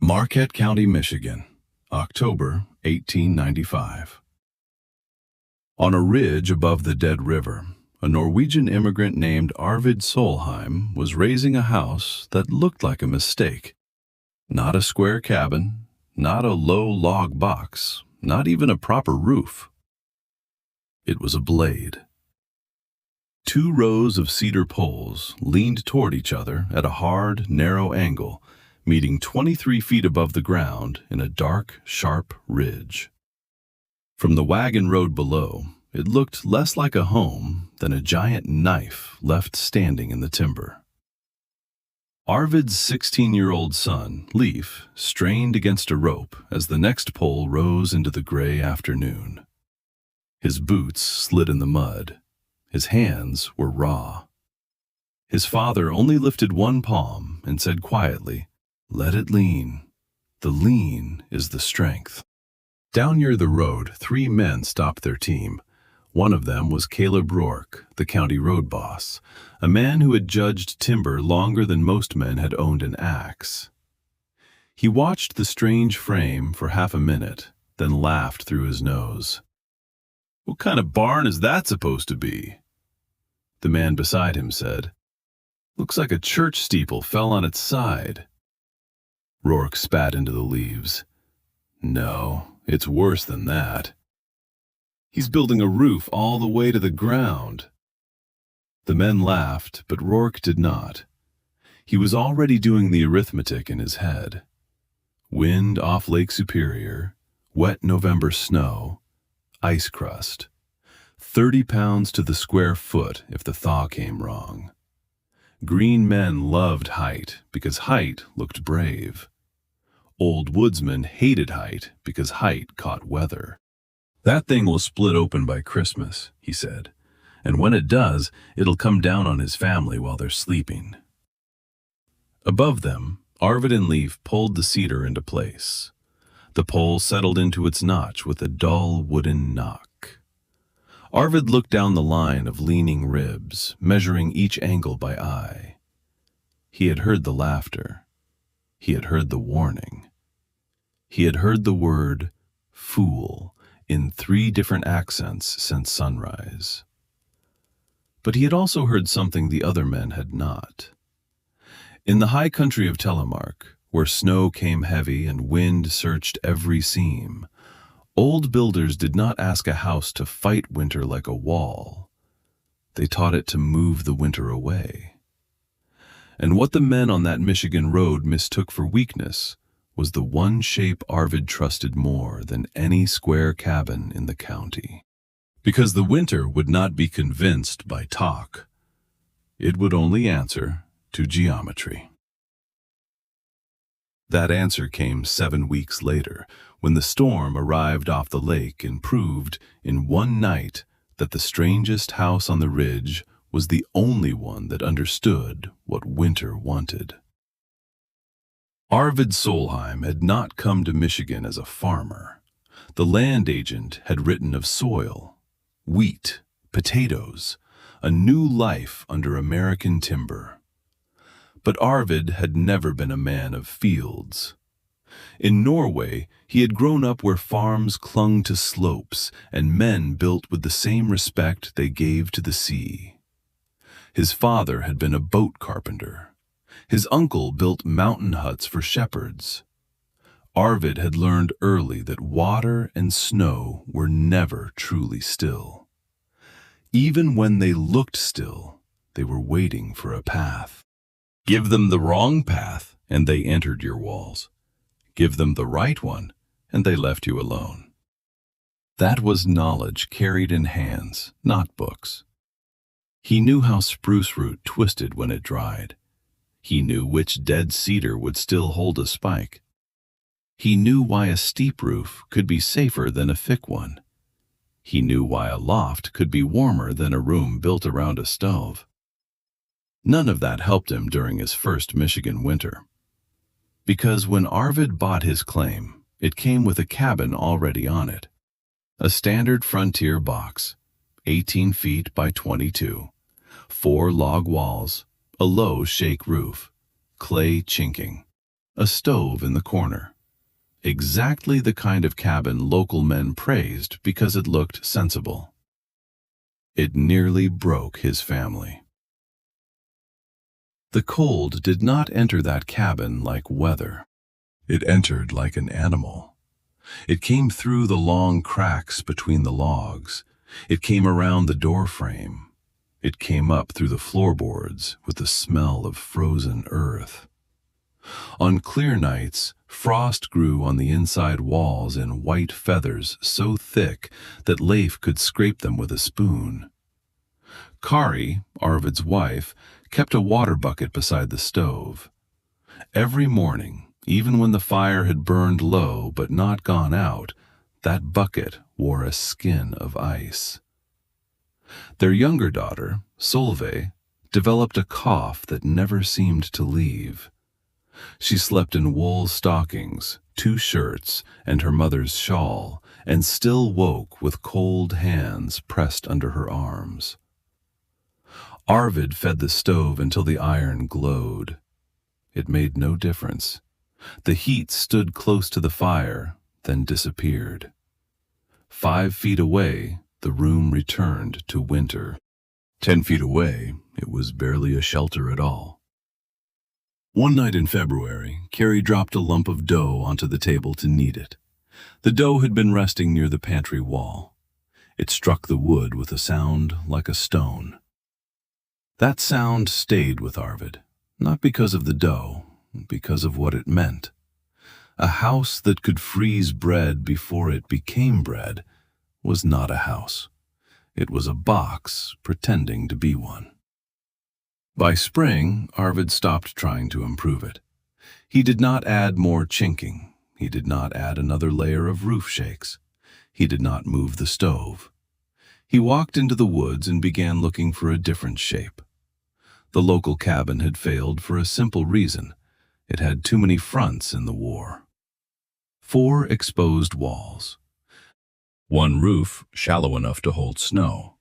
Marquette County, Michigan, October 1895. On a ridge above the Dead River, a Norwegian immigrant named Arvid Solheim was raising a house that looked like a mistake. Not a square cabin, not a low log box, not even a proper roof. It was a blade. 2 rows of cedar poles leaned toward each other at a hard, narrow angle, meeting 23 feet above the ground in a dark, sharp ridge. From the wagon road below, it looked less like a home than a giant knife left standing in the timber. Arvid's 16-year-old son, Leif, strained against a rope as the next pole rose into the gray afternoon. His boots slid in the mud. His hands were raw. His father only lifted one palm and said quietly, "Let it lean. The lean is the strength." Down near the road, 3 men stopped their team. One of them was Caleb Rourke, the county road boss, a man who had judged timber longer than most men had owned an axe. He watched the strange frame for half a minute, then laughed through his nose. "What kind of barn is that supposed to be?" The man beside him said, "Looks like a church steeple fell on its side." Rourke spat into the leaves. "No, it's worse than that. He's building a roof all the way to the ground." The men laughed, but Rourke did not. He was already doing the arithmetic in his head. Wind off Lake Superior, wet November snow, ice crust, 30 pounds to the square foot if the thaw came wrong. Green men loved height because height looked brave. Old woodsmen hated height because height caught weather. "That thing will split open by Christmas," he said, "and when it does, it'll come down on his family while they're sleeping." Above them, Arvid and Leif pulled the cedar into place. The pole settled into its notch with a dull wooden knock. Arvid looked down the line of leaning ribs, measuring each angle by eye. He had heard the laughter. He had heard the warning. He had heard the word fool in 3 different accents since sunrise. But he had also heard something the other men had not. In the high country of Telemark, where snow came heavy and wind searched every seam, old builders did not ask a house to fight winter like a wall. They taught it to move the winter away. And what the men on that Michigan road mistook for weakness was the one shape Arvid trusted more than any square cabin in the county. Because the winter would not be convinced by talk. It would only answer to geometry. That answer came 7 weeks later, when the storm arrived off the lake and proved in one night that the strangest house on the ridge was the only one that understood what winter wanted. Arvid Solheim had not come to Michigan as a farmer. The land agent had written of soil, wheat, potatoes, a new life under American timber. But Arvid had never been a man of fields. In Norway, he had grown up where farms clung to slopes and men built with the same respect they gave to the sea. His father had been a boat carpenter. His uncle built mountain huts for shepherds. Arvid had learned early that water and snow were never truly still. Even when they looked still, they were waiting for a path. Give them the wrong path, and they entered your walls. Give them the right one, and they left you alone. That was knowledge carried in hands, not books. He knew how spruce root twisted when it dried. He knew which dead cedar would still hold a spike. He knew why a steep roof could be safer than a thick one. He knew why a loft could be warmer than a room built around a stove. None of that helped him during his first Michigan winter. Because when Arvid bought his claim, it came with a cabin already on it. A standard frontier box, 18 feet by 22, 4 log walls, a low shake roof, clay chinking. a stove in the corner. Exactly the kind of cabin local men praised because it looked sensible. It nearly broke his family. The cold did not enter that cabin like weather. It entered like an animal. It came through the long cracks between the logs. It came around the doorframe. It came up through the floorboards with the smell of frozen earth. On clear nights, frost grew on the inside walls in white feathers so thick that Leif could scrape them with a spoon. Kari, Arvid's wife, kept a water bucket beside the stove. Every morning, even when the fire had burned low but not gone out, that bucket wore a skin of ice. Their younger daughter, Solveig, developed a cough that never seemed to leave. She slept in wool stockings, 2 shirts, and her mother's shawl, and still woke with cold hands pressed under her arms. Arvid fed the stove until the iron glowed. It made no difference. The heat stood close to the fire, then disappeared. 5 feet away, the room returned to winter. 10 feet away, it was barely a shelter at all. One night in February, Carrie dropped a lump of dough onto the table to knead it. The dough had been resting near the pantry wall. It struck the wood with a sound like a stone. That sound stayed with Arvid, not because of the dough, because of what it meant. A house that could freeze bread before it became bread was not a house. It was a box pretending to be one. By spring, Arvid stopped trying to improve it. He did not add more chinking. He did not add another layer of roof shakes. He did not move the stove. He walked into the woods and began looking for a different shape. The local cabin had failed for a simple reason. It had too many fronts in the war. 4 exposed walls. 1 roof shallow enough to hold snow.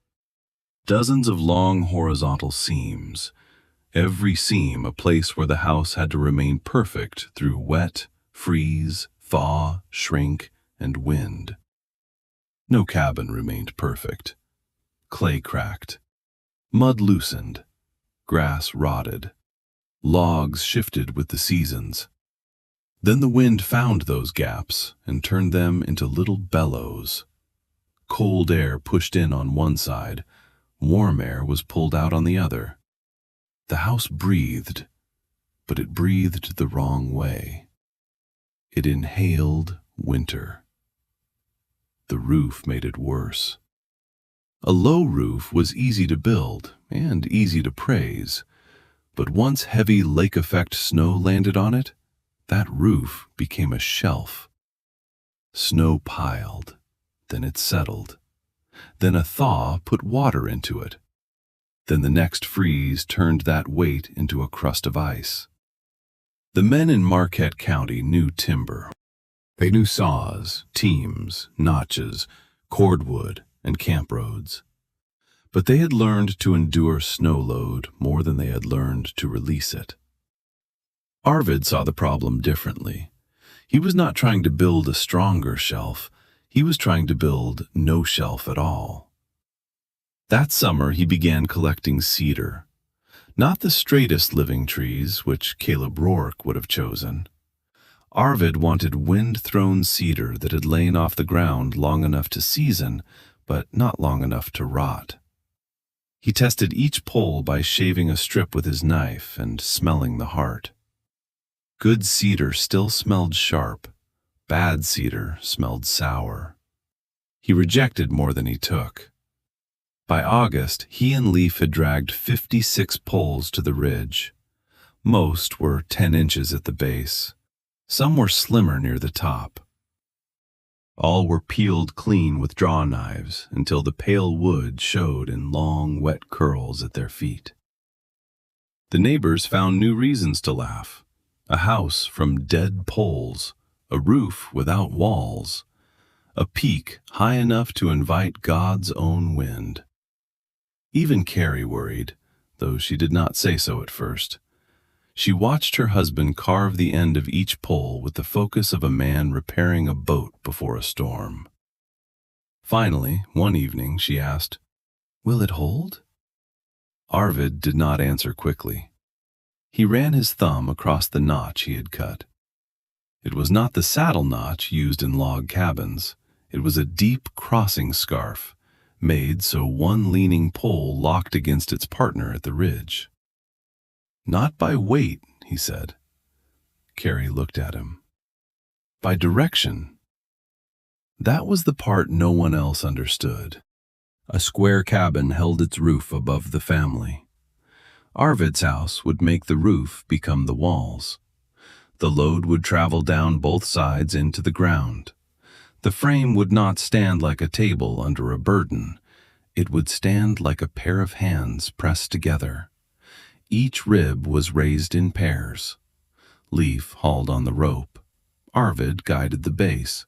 Dozens of long horizontal seams. Every seam a place where the house had to remain perfect through wet, freeze, thaw, shrink, and wind. No cabin remained perfect. Clay cracked. Mud loosened. Grass rotted. Logs shifted with the seasons. Then the wind found those gaps and turned them into little bellows. Cold air pushed in on one side. Warm air was pulled out on the other. The house breathed, but it breathed the wrong way. It inhaled winter. The roof made it worse. A low roof was easy to build and easy to praise, but once heavy lake-effect snow landed on it, that roof became a shelf. Snow piled, then it settled. Then a thaw put water into it. Then the next freeze turned that weight into a crust of ice. The men in Marquette County knew timber. They knew saws, teams, notches, cordwood, and camp roads. But they had learned to endure snow load more than they had learned to release it. Arvid saw the problem differently. He was not trying to build a stronger shelf. He was trying to build no shelf at all. That summer he began collecting cedar. Not the straightest living trees, which Caleb Rourke would have chosen. Arvid wanted wind-thrown cedar that had lain off the ground long enough to season, but not long enough to rot. He tested each pole by shaving a strip with his knife and smelling the heart. Good cedar still smelled sharp. Bad cedar smelled sour. He rejected more than he took. By August, he and Leif had dragged 56 poles to the ridge. Most were 10 inches at the base. Some were slimmer near the top. All were peeled clean with draw knives until the pale wood showed in long, wet curls at their feet. The neighbors found new reasons to laugh. A house from dead poles, a roof without walls, a peak high enough to invite God's own wind. Even Carrie worried, though she did not say so at first. She watched her husband carve the end of each pole with the focus of a man repairing a boat before a storm. Finally, one evening, she asked, "Will it hold?" Arvid did not answer quickly. He ran his thumb across the notch he had cut. It was not the saddle notch used in log cabins. It was a deep crossing scarf, made so one leaning pole locked against its partner at the ridge. "Not by weight," he said. Carrie looked at him. "By direction." That was the part no one else understood. A square cabin held its roof above the family. Arvid's house would make the roof become the walls. The load would travel down both sides into the ground. The frame would not stand like a table under a burden. It would stand like a pair of hands pressed together. Each rib was raised in pairs. Leif hauled on the rope. Arvid guided the base.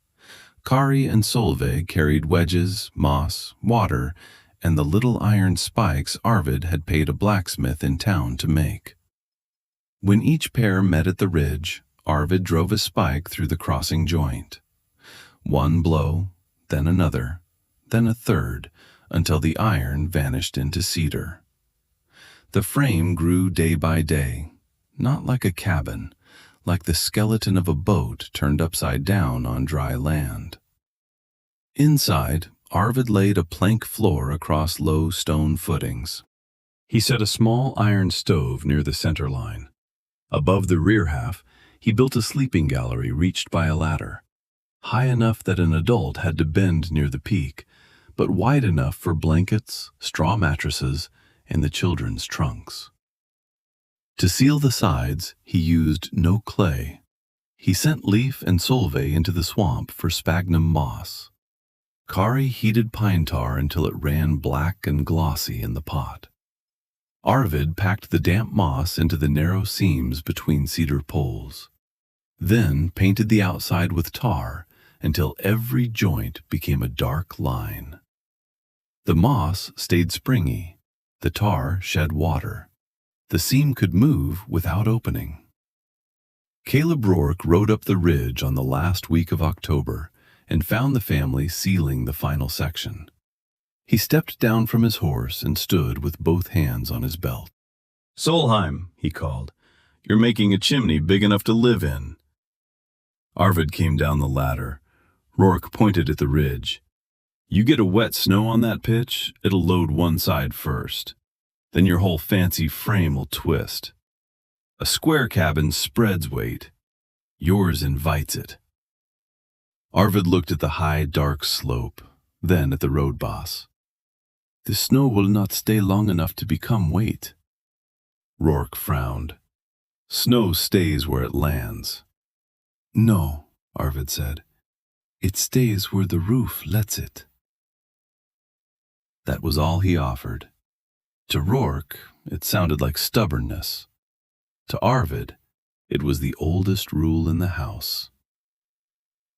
Kari and Solveig carried wedges, moss, water, and the little iron spikes Arvid had paid a blacksmith in town to make. When each pair met at the ridge, Arvid drove a spike through the crossing joint. One blow, then another, then a third, until the iron vanished into cedar. The frame grew day by day, not like a cabin, like the skeleton of a boat turned upside down on dry land. Inside, Arvid laid a plank floor across low stone footings. He set a small iron stove near the center line. Above the rear half, he built a sleeping gallery reached by a ladder, high enough that an adult had to bend near the peak, but wide enough for blankets, straw mattresses, and the children's trunks. To seal the sides, he used no clay. He sent Leif and Solveig into the swamp for sphagnum moss. Kari heated pine tar until it ran black and glossy in the pot. Arvid packed the damp moss into the narrow seams between cedar poles, then painted the outside with tar until every joint became a dark line. The moss stayed springy, the tar shed water. The seam could move without opening. Caleb Rourke rode up the ridge on the last week of October and found the family sealing the final section. He stepped down from his horse and stood with both hands on his belt. "Solheim," he called, "you're making a chimney big enough to live in." Arvid came down the ladder. Rourke pointed at the ridge. "You get a wet snow on that pitch, it'll load one side first. Then your whole fancy frame will twist. A square cabin spreads weight. Yours invites it." Arvid looked at the high, dark slope, then at the road boss. "The snow will not stay long enough to become weight." Rourke frowned. "Snow stays where it lands." "No," Arvid said. "It stays where the roof lets it." That was all he offered. To Rourke, it sounded like stubbornness. To Arvid, it was the oldest rule in the house.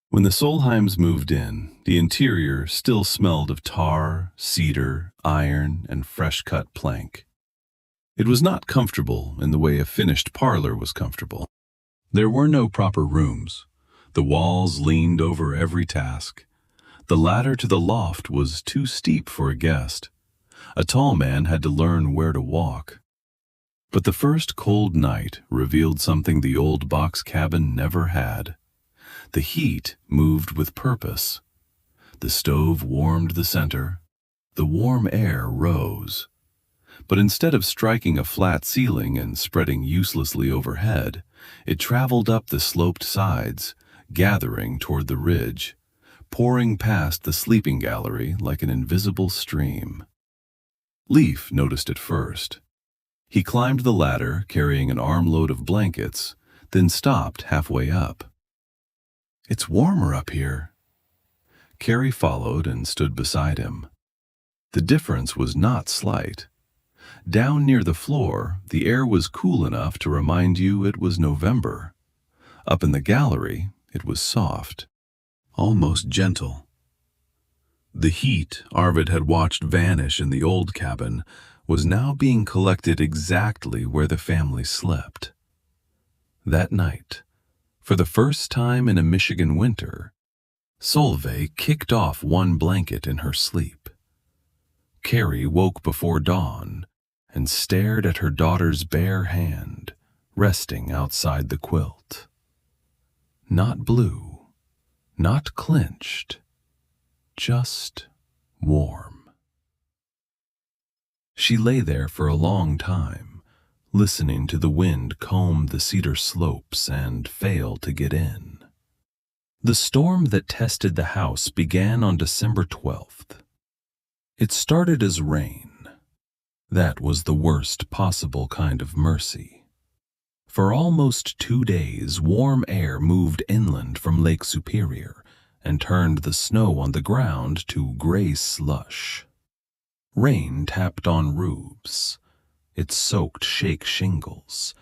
When the Solheims moved in, the interior still smelled of tar, cedar, iron, and fresh-cut plank. It was not comfortable in the way a finished parlor was comfortable. There were no proper rooms. The walls leaned over every task. The ladder to the loft was too steep for a guest. A tall man had to learn where to walk. But the first cold night revealed something the old box cabin never had. The heat moved with purpose. The stove warmed the center. The warm air rose. But instead of striking a flat ceiling and spreading uselessly overhead, it traveled up the sloped sides, gathering toward the ridge, pouring past the sleeping gallery like an invisible stream. Leif noticed it first. He climbed the ladder carrying an armload of blankets, then stopped halfway up. "It's warmer up here." Carrie followed and stood beside him. The difference was not slight. Down near the floor, the air was cool enough to remind you it was November. Up in the gallery, it was soft, almost gentle. The heat Arvid had watched vanish in the old cabin was now being collected exactly where the family slept. That night, for the first time in a Michigan winter, Solveig kicked off one blanket in her sleep. Carrie woke before dawn and stared at her daughter's bare hand resting outside the quilt. Not blue, not clenched, just warm. She lay there for a long time, listening to the wind comb the cedar slopes and fail to get in. The storm that tested the house began on December 12th. It started as rain. That was the worst possible kind of mercy. For almost 2 days, warm air moved inland from Lake Superior and turned the snow on the ground to gray slush. Rain tapped on roofs. It soaked shake shingles.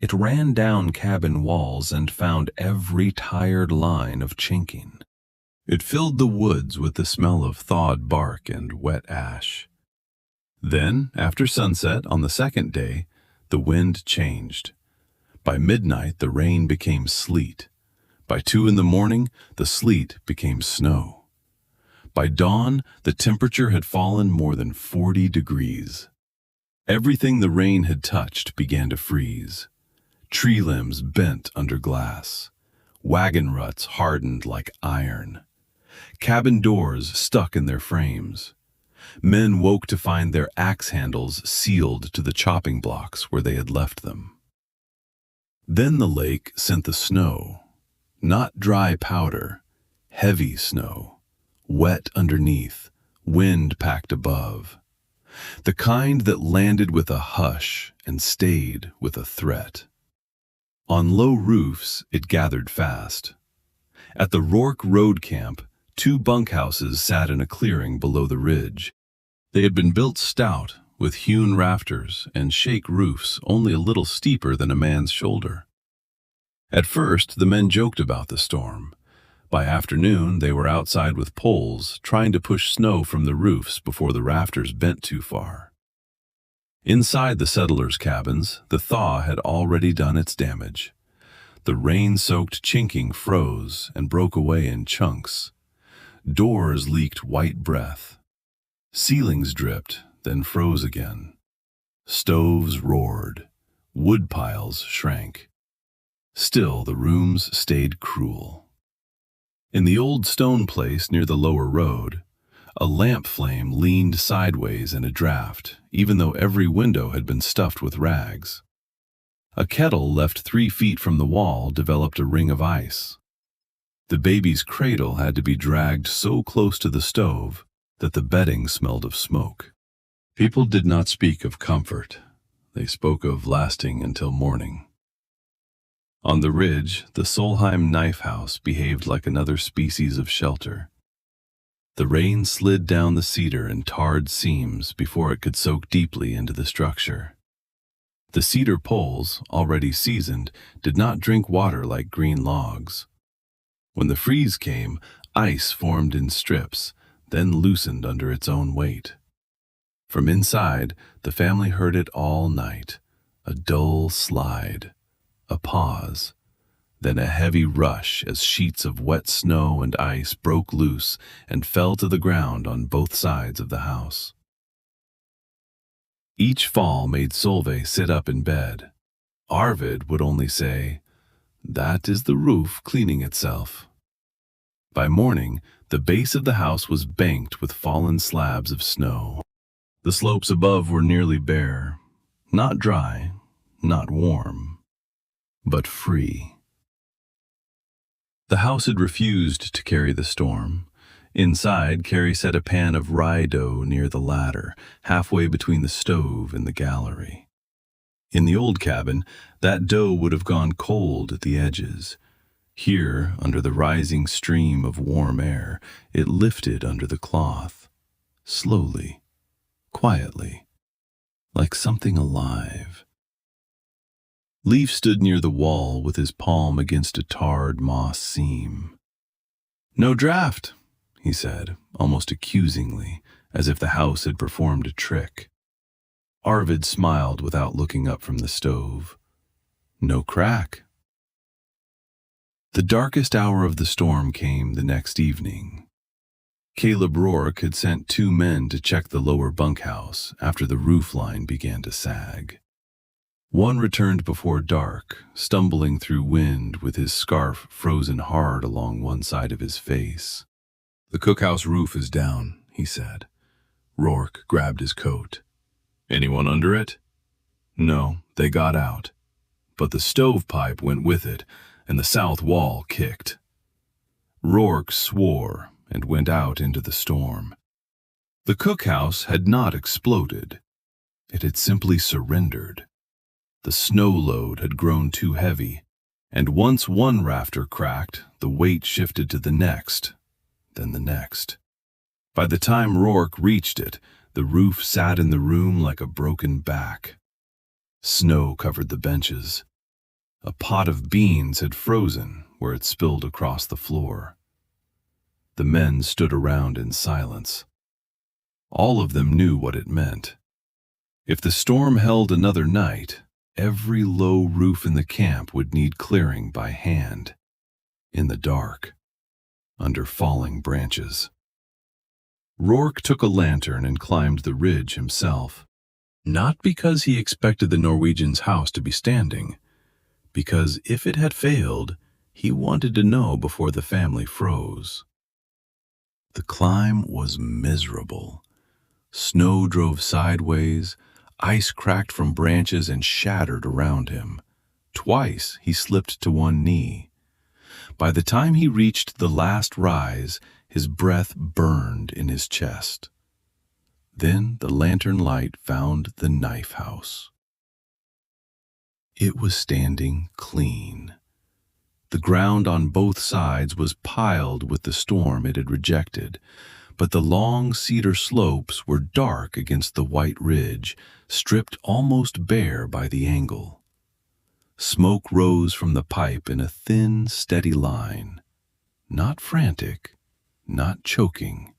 It ran down cabin walls and found every tired line of chinking. It filled the woods with the smell of thawed bark and wet ash. Then, after sunset on the second day, the wind changed. By midnight, the rain became sleet. By 2 in the morning, the sleet became snow. By dawn, the temperature had fallen more than 40 degrees. Everything the rain had touched began to freeze. Tree limbs bent under glass. Wagon ruts hardened like iron. Cabin doors stuck in their frames. Men woke to find their axe handles sealed to the chopping blocks where they had left them. Then the lake sent the snow, not dry powder, heavy snow, wet underneath, wind packed above. The kind that landed with a hush and stayed with a threat. On low roofs, it gathered fast. At the Rourke Road Camp, 2 bunkhouses sat in a clearing below the ridge. They had been built stout, with hewn rafters and shake roofs only a little steeper than a man's shoulder. At first, the men joked about the storm. By afternoon, they were outside with poles, trying to push snow from the roofs before the rafters bent too far. Inside the settlers' cabins, the thaw had already done its damage. The rain-soaked chinking froze and broke away in chunks. Doors leaked white breath. Ceilings dripped, then froze again. Stoves roared. Wood piles shrank. Still, the rooms stayed cruel. In the old stone place near the lower road, a lamp flame leaned sideways in a draft, even though every window had been stuffed with rags. A kettle left 3 feet from the wall developed a ring of ice. The baby's cradle had to be dragged so close to the stove that the bedding smelled of smoke. People did not speak of comfort. They spoke of lasting until morning. On the ridge, the Solheim knife house behaved like another species of shelter. The rain slid down the cedar in tarred seams before it could soak deeply into the structure. The cedar poles, already seasoned, did not drink water like green logs. When the freeze came, ice formed in strips, then loosened under its own weight. From inside, the family heard it all night, a dull slide, a pause, then a heavy rush as sheets of wet snow and ice broke loose and fell to the ground on both sides of the house. Each fall made Solveig sit up in bed. Arvid would only say, "That is the roof cleaning itself." By morning, the base of the house was banked with fallen slabs of snow. The slopes above were nearly bare, not dry, not warm, but free. The house had refused to carry the storm. Inside, Carrie set a pan of rye dough near the ladder, halfway between the stove and the gallery. In the old cabin, that dough would have gone cold at the edges. Here, under the rising stream of warm air, it lifted under the cloth, slowly, quietly, like something alive. Leaf stood near the wall with his palm against a tarred moss seam. "No draft," he said, almost accusingly, as if the house had performed a trick. Arvid smiled without looking up from the stove. "No crack," The darkest hour of the storm came the next evening. Caleb Rourke had sent 2 men to check the lower bunkhouse after the roof line began to sag. One returned before dark, stumbling through wind with his scarf frozen hard along one side of his face. "The cookhouse roof is down," he said. Rourke grabbed his coat. "Anyone under it?" "No, they got out. But the stovepipe went with it, and the south wall kicked." Rourke swore and went out into the storm. The cookhouse had not exploded. It had simply surrendered. The snow load had grown too heavy, and once one rafter cracked, the weight shifted to the next, then the next. By the time Rourke reached it, the roof sat in the room like a broken back. Snow covered the benches. A pot of beans had frozen where it spilled across the floor. The men stood around in silence. All of them knew what it meant. If the storm held another night, every low roof in the camp would need clearing by hand, in the dark, under falling branches. Rourke took a lantern and climbed the ridge himself, not because he expected the Norwegian's house to be standing, because if it had failed, he wanted to know before the family froze. The climb was miserable. Snow drove sideways, ice cracked from branches and shattered around him. Twice he slipped to one knee. By the time he reached the last rise, his breath burned in his chest. Then the lantern light found the knife house. It was standing clean. The ground on both sides was piled with the storm it had rejected, but the long cedar slopes were dark against the white ridge, stripped almost bare by the angle. Smoke rose from the pipe in a thin, steady line, not frantic, not choking,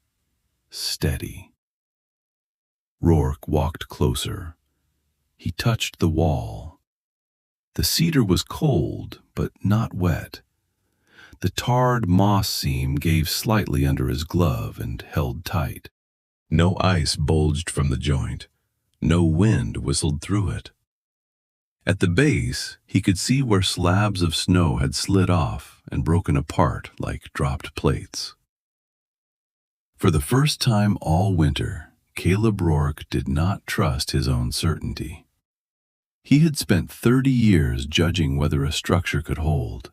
steady. Rourke walked closer. He touched the wall. The cedar was cold, but not wet. The tarred moss seam gave slightly under his glove and held tight. No ice bulged from the joint. No wind whistled through it. At the base, he could see where slabs of snow had slid off and broken apart like dropped plates. For the first time all winter, Caleb Rourke did not trust his own certainty. He had spent 30 years judging whether a structure could hold.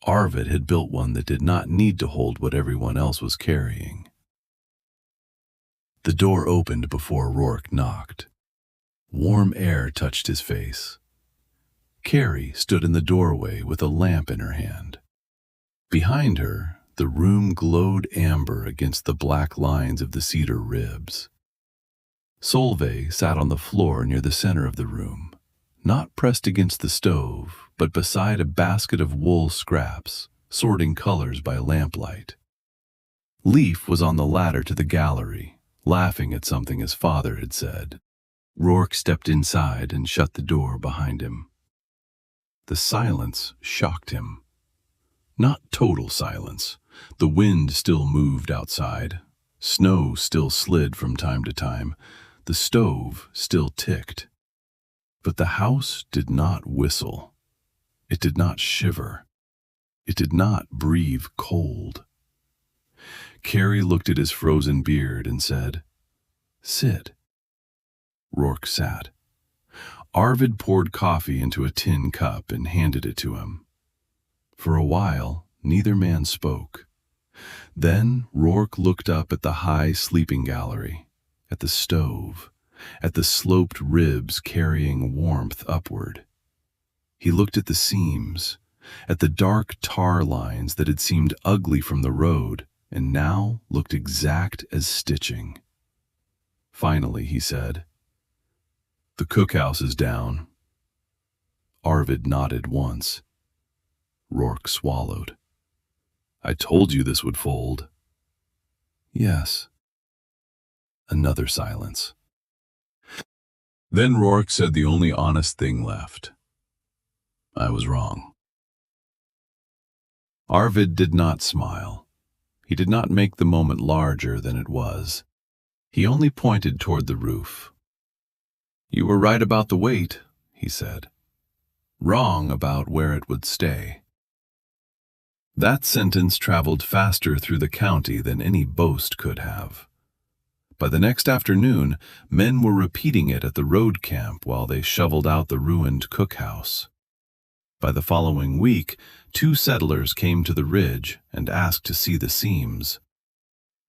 Arvid had built one that did not need to hold what everyone else was carrying. The door opened before Rourke knocked. Warm air touched his face. Carrie stood in the doorway with a lamp in her hand. Behind her, the room glowed amber against the black lines of the cedar ribs. Solveig sat on the floor near the center of the room, not pressed against the stove, but beside a basket of wool scraps, sorting colors by lamplight. Leif was on the ladder to the gallery, laughing at something his father had said. Rourke stepped inside and shut the door behind him. The silence shocked him. Not total silence. The wind still moved outside. Snow still slid from time to time. The stove still ticked. But the house did not whistle. It did not shiver. It did not breathe cold. Carrie looked at his frozen beard and said, "Sit." Rourke sat. Arvid poured coffee into a tin cup and handed it to him. For a while, neither man spoke. Then Rourke looked up at the high sleeping gallery, at the stove, at the sloped ribs carrying warmth upward. He looked at the seams, at the dark tar lines that had seemed ugly from the road and now looked exact as stitching. Finally, he said, "The cookhouse is down." Arvid nodded once. Rourke swallowed. "I told you this would fold." "Yes." Another silence. Then Rourke said the only honest thing left. "I was wrong." Arvid did not smile. He did not make the moment larger than it was. He only pointed toward the roof. "You were right about the weight," he said. "Wrong about where it would stay." That sentence traveled faster through the county than any boast could have. By the next afternoon, men were repeating it at the road camp while they shoveled out the ruined cookhouse. By the following week, 2 settlers came to the ridge and asked to see the seams.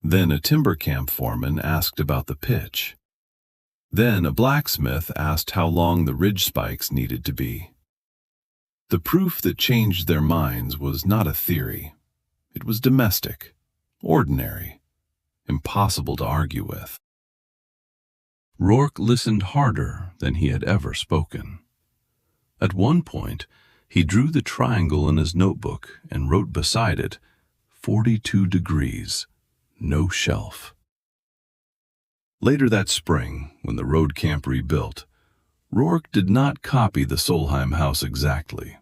Then a timber camp foreman asked about the pitch. Then a blacksmith asked how long the ridge spikes needed to be. The proof that changed their minds was not a theory. It was domestic, ordinary, impossible to argue with. Rourke listened harder than he had ever spoken. At one point, he drew the triangle in his notebook and wrote beside it, 42 degrees, no shelf. Later that spring, when the road camp rebuilt, Rourke did not copy the Solheim house exactly.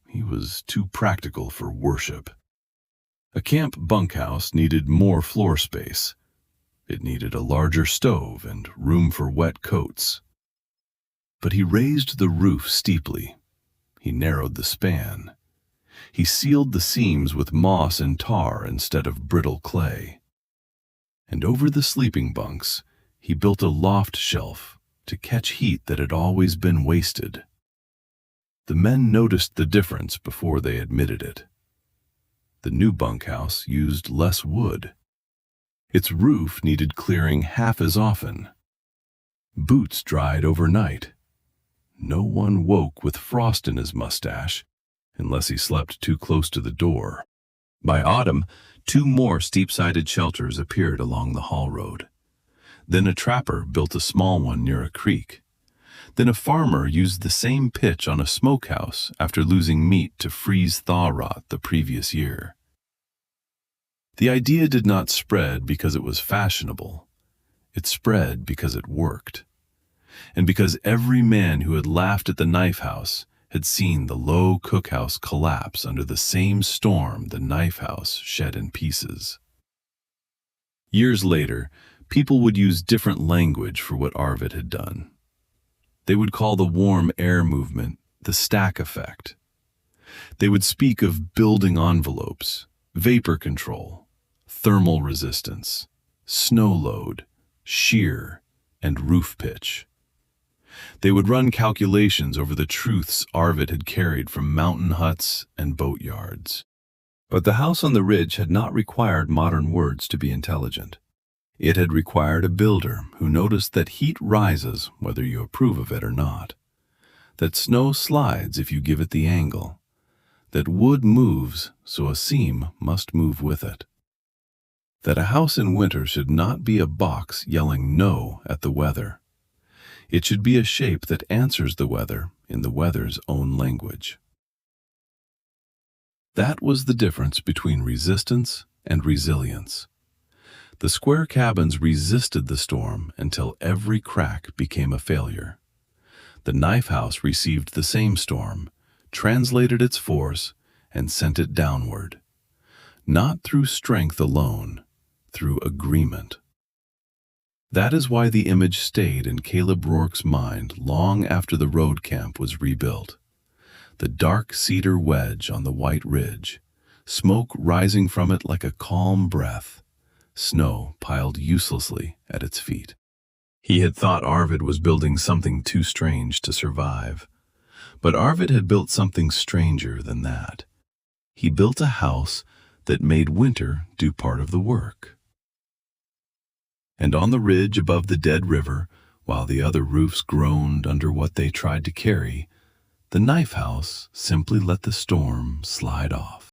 He was too practical for worship. A camp bunkhouse needed more floor space. It needed a larger stove and room for wet coats. But he raised the roof steeply. He narrowed the span. He sealed the seams with moss and tar instead of brittle clay. And over the sleeping bunks, he built a loft shelf to catch heat that had always been wasted. The men noticed the difference before they admitted it. The new bunkhouse used less wood. Its roof needed clearing half as often. Boots dried overnight. No one woke with frost in his mustache, unless he slept too close to the door. By autumn, 2 more steep-sided shelters appeared along the haul road. Then a trapper built a small one near a creek. Then a farmer used the same pitch on a smokehouse after losing meat to freeze-thaw rot the previous year. The idea did not spread because it was fashionable. It spread because it worked. And because every man who had laughed at the knife house had seen the low cookhouse collapse under the same storm the knife house shed in pieces. Years later, people would use different language for what Arvid had done. They would call the warm air movement the stack effect. They would speak of building envelopes, vapor control, thermal resistance, snow load, shear, and roof pitch. They would run calculations over the truths Arvid had carried from mountain huts and boatyards. But the house on the ridge had not required modern words to be intelligent. It had required a builder who noticed that heat rises whether you approve of it or not, that snow slides if you give it the angle, that wood moves so a seam must move with it, that a house in winter should not be a box yelling no at the weather. It should be a shape that answers the weather in the weather's own language. That was the difference between resistance and resilience. The square cabins resisted the storm until every crack became a failure. The knife house received the same storm, translated its force, and sent it downward. Not through strength alone, through agreement. That is why the image stayed in Caleb Rourke's mind long after the road camp was rebuilt. The dark cedar wedge on the white ridge, smoke rising from it like a calm breath, snow piled uselessly at its feet. He had thought Arvid was building something too strange to survive. But Arvid had built something stranger than that. He built a house that made winter do part of the work. And on the ridge above the dead river, while the other roofs groaned under what they tried to carry, the knife house simply let the storm slide off.